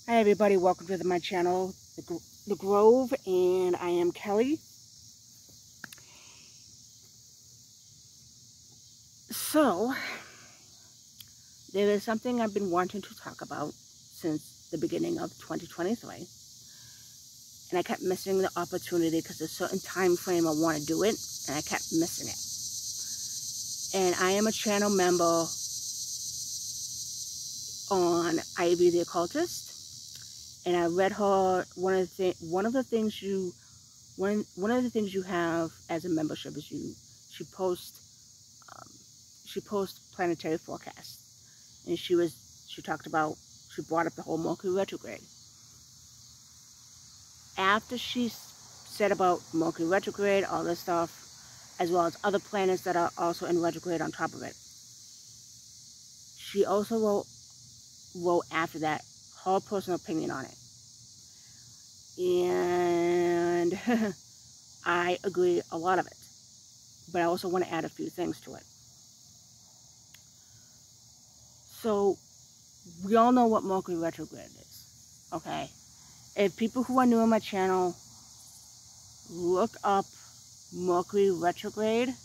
Hi everybody, welcome to my channel, The Grove, and I am Kelly. So, there is something I've been wanting to talk about since the beginning of 2023, and I kept missing the opportunity because there's a certain time frame I want to do it, and I kept missing it. And I am a channel member on IvyThe Occultist. And I read her one of the things you have as a membership is she posts Planetary Forcasts, and she brought up the whole Mercury retrograde. After she said about Mercury retrograde, all this stuff, as well as other planets that are also in retrograde on top of it, she also wrote after that her personal opinion on it. And I agree a lot of it, but I also want to add a few things to it. So we all know what Mercury retrograde is, okay? If people who are new on my channel look up Mercury retrograde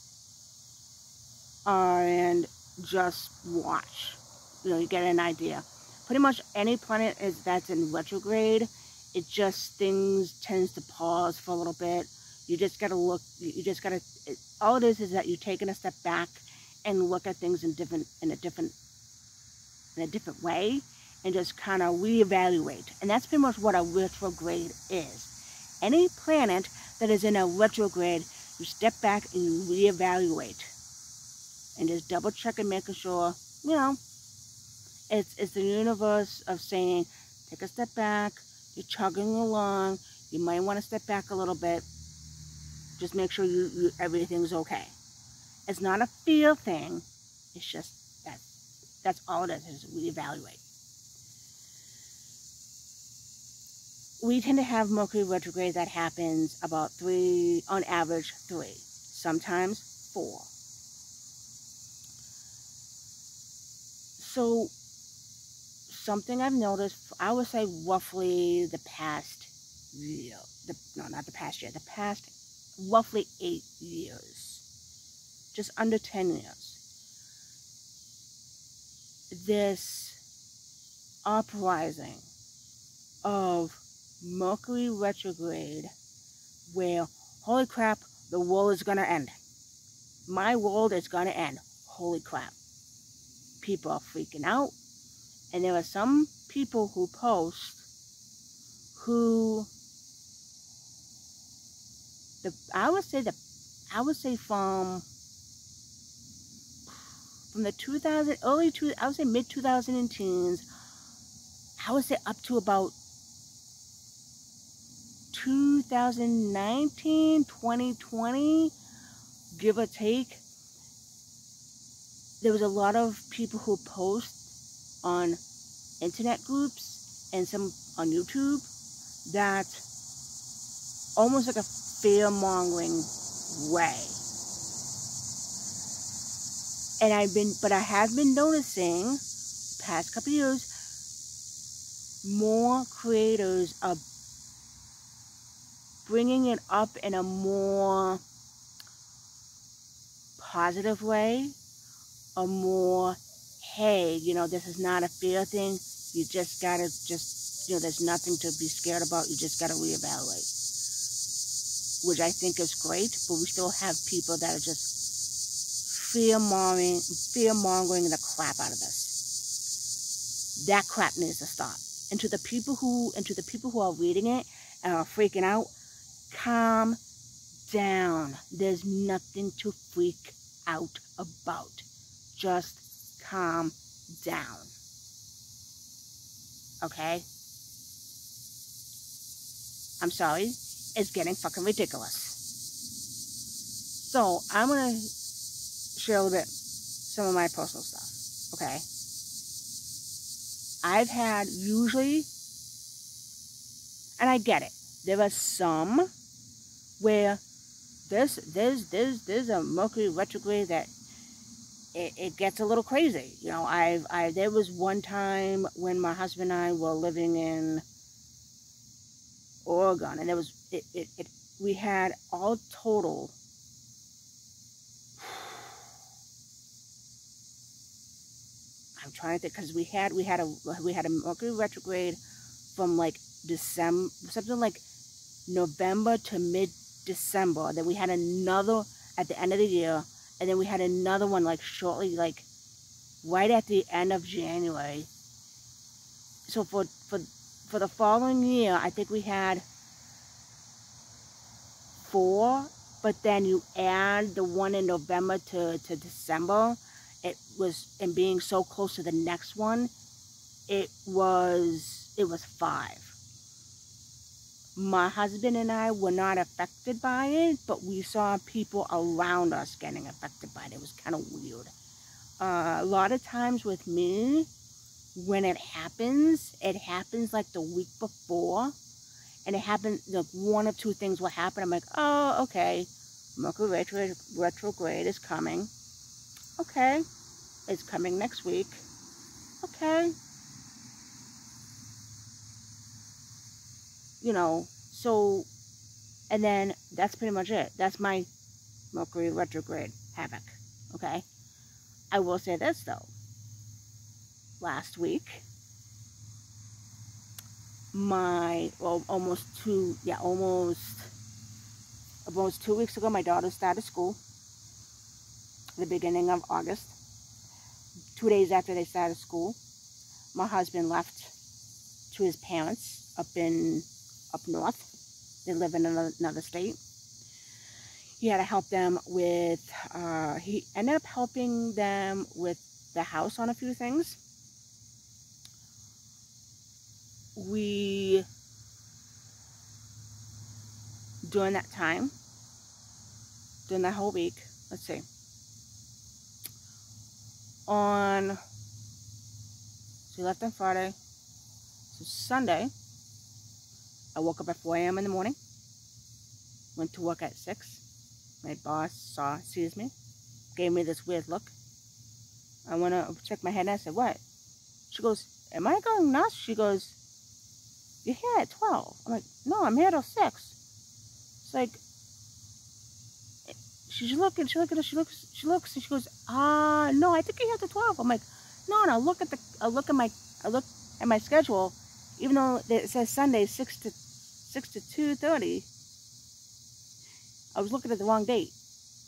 and just watch, you get an idea. Pretty much any planet that's in retrograde, it just things tends to pause for a little bit. You just gotta look. All it is that you're taking a step back and look at things in a different way, and just kind of reevaluate. And that's pretty much what a retrograde is. Any planet that is in a retrograde, you step back and you reevaluate, and just double check and making sure, it's the universe of saying, take a step back. You're chugging along. You might want to step back a little bit. Just make sure everything's okay. It's not a fear thing. It's just that's all it is reevaluate. We tend to have Mercury retrograde that happens about on average 3, sometimes 4. So something I've noticed, I would say roughly the past year, the past roughly 8 years, just under 10 years, this uprising of Mercury retrograde where, holy crap, the world is going to end. My world is going to end. Holy crap. People are freaking out. And there are some people who post I would say from the mid 2010s, I would say up to about 2019, 2020, give or take. There was a lot of people who post on internet groups and some on YouTube that almost like a fear-mongering way. And I have been noticing the past couple of years, more creators are bringing it up in a more positive way, a more, hey, this is not a fear thing. You just gotta there's nothing to be scared about. You just gotta reevaluate, which I think is great. But we still have people that are just fear-mongering the crap out of us. That crap needs to stop. And to the people who are reading it and are freaking out, calm down. There's nothing to freak out about. Just calm down. Okay? I'm sorry. It's getting fucking ridiculous. So, I'm going to share a little bit some of my personal stuff. Okay? I've had usually, and I get it, there are some where there's a Mercury retrograde that it gets a little crazy. You know, there was one time when my husband and I were living in Oregon, and we had all total, I'm trying to think, because we had a Mercury retrograde from like December, something like November to mid-December. Then we had another at the end of the year, and then we had another one like shortly, like right at the end of January. So for the following year, I think we had 4, but then you add the one in November to December, it was, and being so close to the next one, it was 5. My husband and I were not affected by it, but we saw people around us getting affected by it. It was kind of weird. A lot of times with me, when it happens like the week before, and it happens, like 1 or 2 things will happen. I'm like, oh, okay, Mercury retrograde is coming. Okay, it's coming next week. Okay. You know, so, and then that's pretty much it. That's my Mercury retrograde havoc. Okay. I will say this though. Last week, almost 2 weeks ago, my daughter started school. The beginning of August. 2 days after they started school, my husband left to his parents up north. They live in another state. He had to help them with, he ended up helping them with the house on a few things. During that time, during that whole week, let's see, so he left on Friday, so Sunday, I woke up at 4 a.m. in the morning, went to work at 6. My boss sees me, gave me this weird look. I went to check my head and I said, what? She goes, am I going nuts? She goes, you're here at 12. I'm like, no, I'm here till 6. It's like, she looks, and she goes, no, I think you're here till 12. I'm like, no, I look at my schedule, even though it says Sunday 6 to 2:30. I was looking at the wrong date.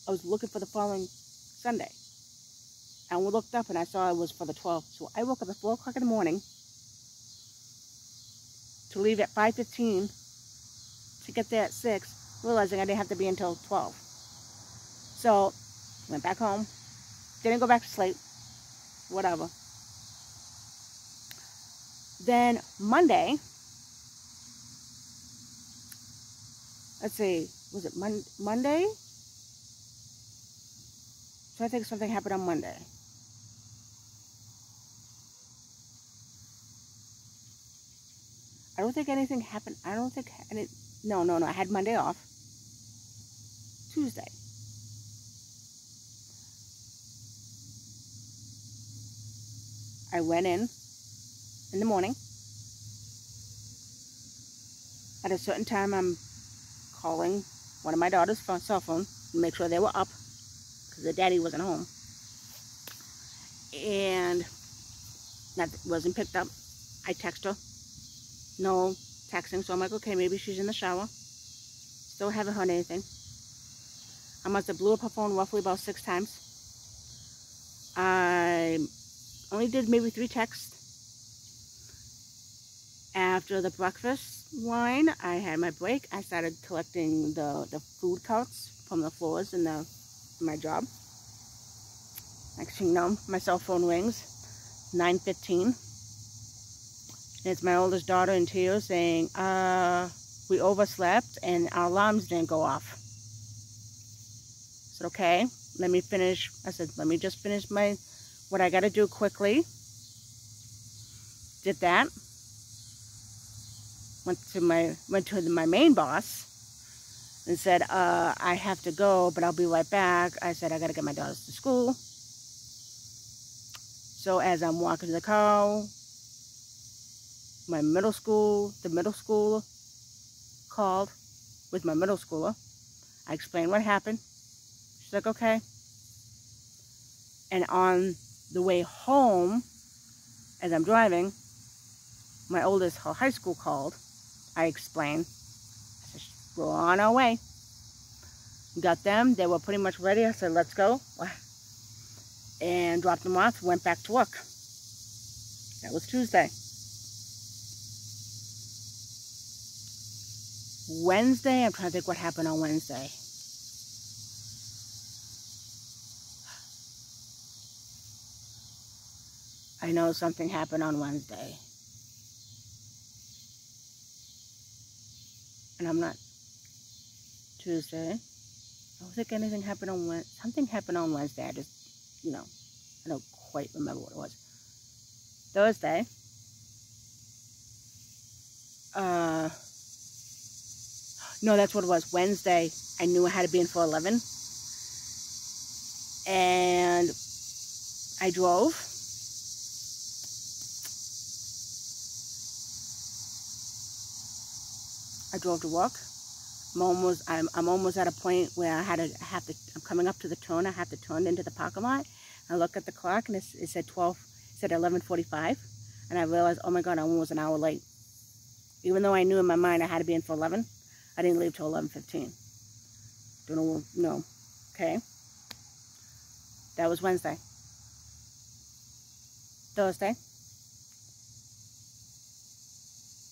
I was looking for the following Sunday. And we looked up and I saw it was for the 12th. So I woke up at 4 o'clock in the morning to leave at 5:15 to get there at 6, realizing I didn't have to be until 12. So, went back home. Didn't go back to sleep. Whatever. Then Monday, let's see, was it Monday? So I think something happened on Monday. I don't think anything happened. No. I had Monday off. Tuesday. I went in the morning. At a certain time, I'm calling one of my daughter's cell phone to make sure they were up, because the daddy wasn't home. And that wasn't picked up. I text her. No texting. So I'm like, okay, maybe she's in the shower. Still haven't heard anything. I must have blew up her phone roughly about 6 times. I only did maybe 3 texts. After the breakfast line, I had my break. I started collecting the food carts from the floors in my job. Next thing you know, my cell phone rings, 9:15. And it's my oldest daughter in tears saying, we overslept and our alarms didn't go off. I said, okay, let me finish. I said, let me just finish what I got to do quickly. Did that. Went to my main boss and said, I have to go, but I'll be right back. I said, I got to get my daughters to school. So as I'm walking to the car, the middle school called with my middle schooler. I explained what happened. She's like, okay. And on the way home, as I'm driving, my oldest, her high school called. I explained. I said, we're on our way. Got them. They were pretty much ready. I said, let's go. And dropped them off. Went back to work. That was Tuesday. Wednesday, I'm trying to think what happened on Wednesday. I know something happened on Wednesday. And I'm not... Tuesday. I don't think anything happened on Wednesday. Something happened on Wednesday. I just, I don't quite remember what it was. Thursday. No, that's what it was. Wednesday, I knew I had to be in for 11. And I drove. I drove to work. I'm almost at a point where I'm coming up to the turn. I have to turn into the parking lot. I look at the clock and it said 11:45. And I realized, oh my God, I'm almost an hour late. Even though I knew in my mind I had to be in for 11, I didn't leave till 11:15. Don't know, no. Okay. That was Wednesday. Thursday,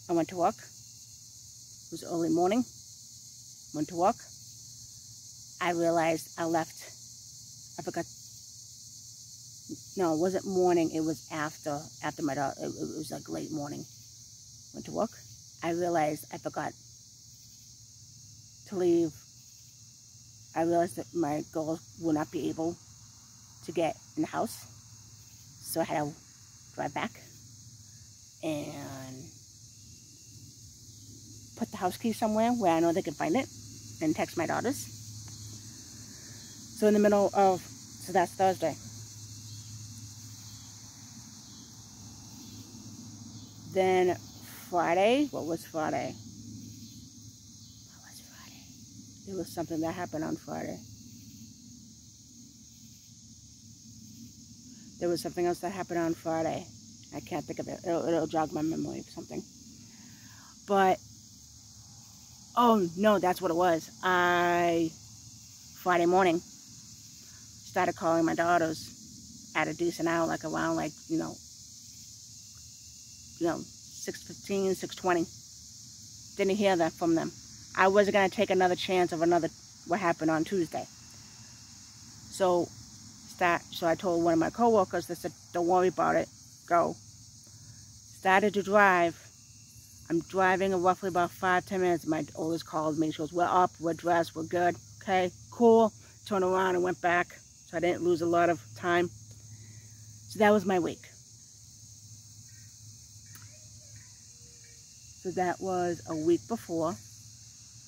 I went to work. It was early morning. Went to work. I realized I forgot. No, it wasn't morning. It was after my daughter. It was like late morning. Went to work. I realized I forgot to leave. I realized that my girls will not be able to get in the house. So I had to drive back and put the house key somewhere where I know they can find it and text my daughters. So so that's Thursday. Then Friday, what was Friday? There was something that happened on Friday. There was something else that happened on Friday. I can't think of it. It'll jog my memory of something. But, oh no, that's what it was. Friday morning, started calling my daughters at a decent hour, like around 6:15, 6:20. Didn't hear that from them. I wasn't going to take another chance of what happened on Tuesday. So I told one of my coworkers, they said, don't worry about it, go. Started to drive. I'm driving roughly about 5-10 minutes. My oldest called me. She goes, we're up, we're dressed, we're good. Okay, cool. Turned around and went back. So I didn't lose a lot of time. So that was my week. So that was a week before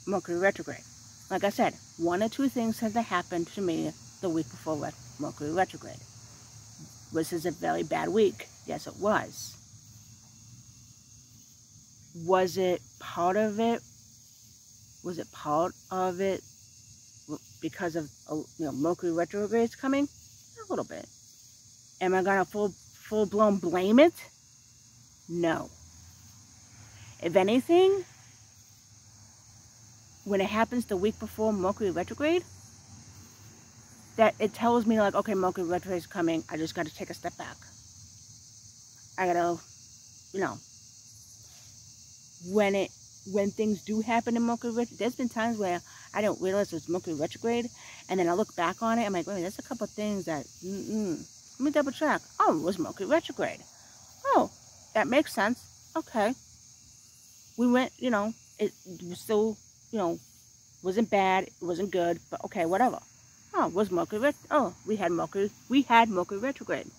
Mercury retrograde. Like I said, one or two things had happened to me the week before Mercury retrograde. This is a very bad week. Yes, it was. Was it part of it? Was it part of it because of Mercury retrograde is coming? A little bit. Am I gonna full blown blame it? No. If anything, when it happens the week before Mercury retrograde, that it tells me like, okay, Mercury retrograde is coming. I just got to take a step back. I gotta, when things do happen in Mercury retrograde, there's been times where I don't realize it was Mercury retrograde, and then I look back on it, I'm like, wait, there's a couple of things that, let me double check. Oh, it was Mercury retrograde. Oh, that makes sense. Okay. We went, it was still, wasn't bad, it wasn't good, but okay, whatever. Oh, was Mercury we had Mercury retrograde.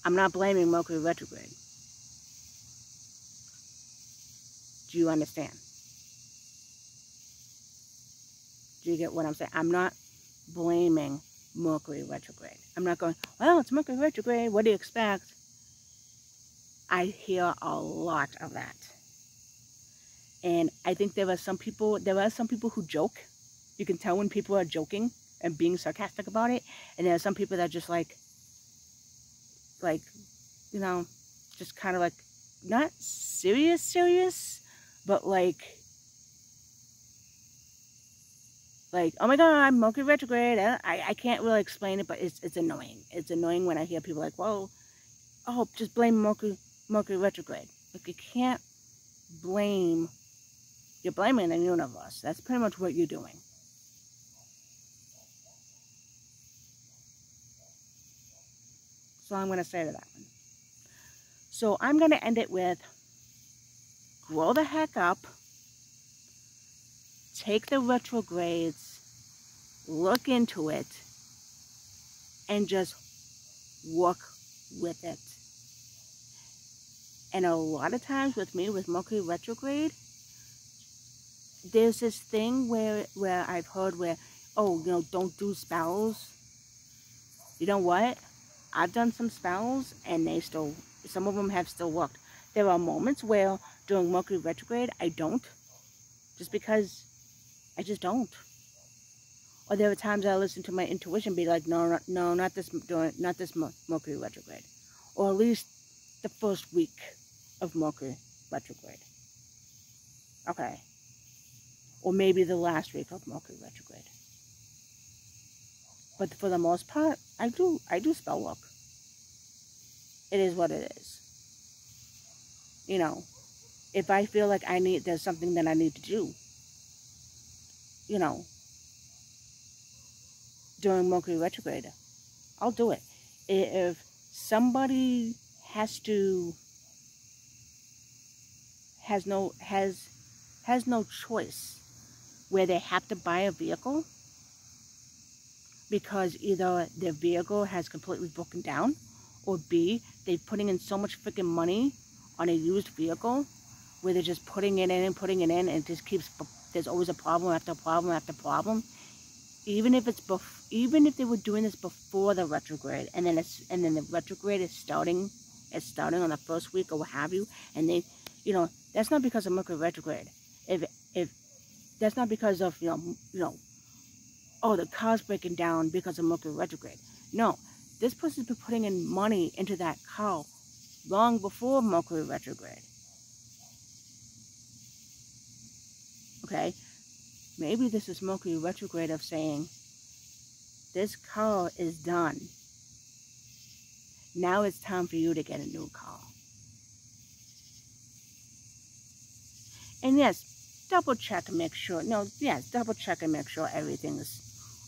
I'm not blaming Mercury retrograde. Do you understand? Do you get what I'm saying? I'm not blaming Mercury retrograde. I'm not going, well, it's Mercury retrograde, what do you expect? I hear a lot of that. And I think there are some people who joke. You can tell when people are joking and being sarcastic about it. And there are some people that just like, you know, just kind of like, not serious, but like, oh my God, Mercury retrograde. I can't really explain it, but it's annoying. It's annoying when I hear people like, whoa, oh, just blame Mercury retrograde. Like, you can't blame, you're blaming the universe. That's pretty much what you're doing. So I'm going to say to that one. So I'm going to end it with, grow the heck up, take the retrogrades, look into it, and just work with it. And a lot of times with me, with Mercury retrograde, there's this thing where I've heard where, oh, you know, don't do spells. You know what? I've done some spells and they still, some of them have still worked. There are moments where during Mercury retrograde, I don't, just because I just don't. Or there are times I listen to my intuition be like, no, not this Mercury retrograde. Or at least the first week of Mercury retrograde. Okay. Or maybe the last week of Mercury retrograde. But for the most part, I do spell work. It is what it is. You know, if I feel like there's something that I need to do, you know, during Mercury retrograde, I'll do it. If somebody has no choice where they have to buy a vehicle because either their vehicle has completely broken down, or B, they're putting in so much freaking money on a used vehicle where they're just putting it in, and it just keeps, there's always a problem after problem after problem. Even if they were doing this before the retrograde, and then the retrograde is starting on the first week or what have you, and they, you know, that's not because of Mercury retrograde. If that's not because of, you know, oh, the car's breaking down because of Mercury retrograde. No, this person's been putting in money into that car long before Mercury retrograde. Okay? Maybe this is Mercury retrograde of saying, this car is done. Now it's time for you to get a new car. And yes, double check and make sure, double check and make sure everything's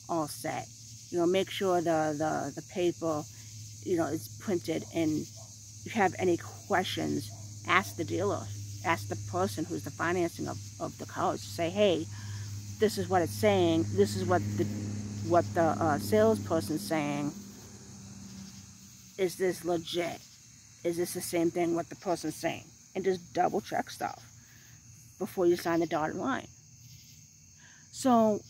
all set. You know, make sure the paper, you know, is printed, and if you have any questions, ask the dealer, ask the person who's the financing of the car. Say, hey, this is what it's saying, this is what the salesperson's saying. Is this legit? Is this the same thing what the person's saying? And just double check stuff before you sign the dotted line. So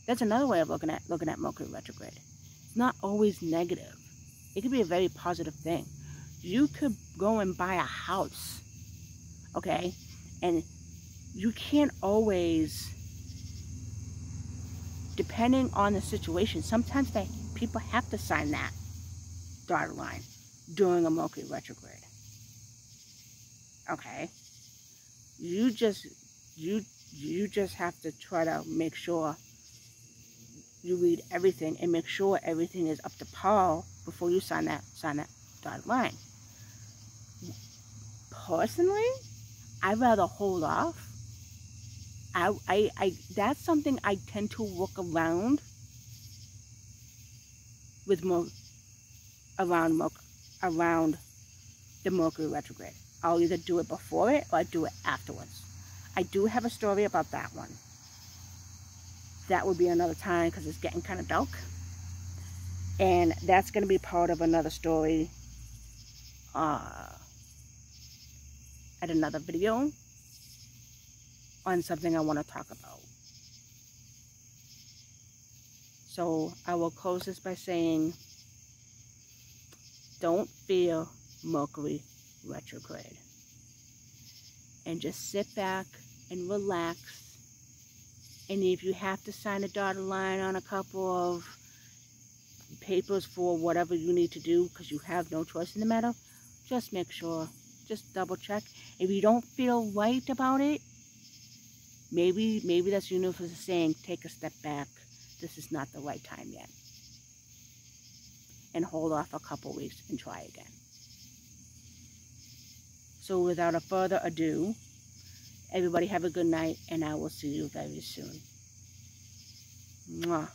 that's another way of looking at Mercury retrograde. It's not always negative. It could be a very positive thing. You could go and buy a house, okay? And you can't always, depending on the situation, sometimes people have to sign that dotted line during a Mercury retrograde. Okay? You just have to try to make sure you read everything and make sure everything is up to par before you sign that dotted line. Personally, I'd rather hold off. That's something I tend to work around with around the Mercury retrograde. I'll either do it before it or I do it afterwards. I do have a story about that one. That would be another time because it's getting kind of dark. And that's going to be part of another story at another video on something I want to talk about. So I will close this by saying, don't fear Mercury retrograde. And just sit back and relax. And if you have to sign a dotted line on a couple of papers for whatever you need to do because you have no choice in the matter, just make sure, just double check. If you don't feel right about it, maybe that's the universe saying, take a step back. This is not the right time yet. And hold off a couple weeks and try again. So without a further ado, everybody have a good night, and I will see you very soon. Mwah.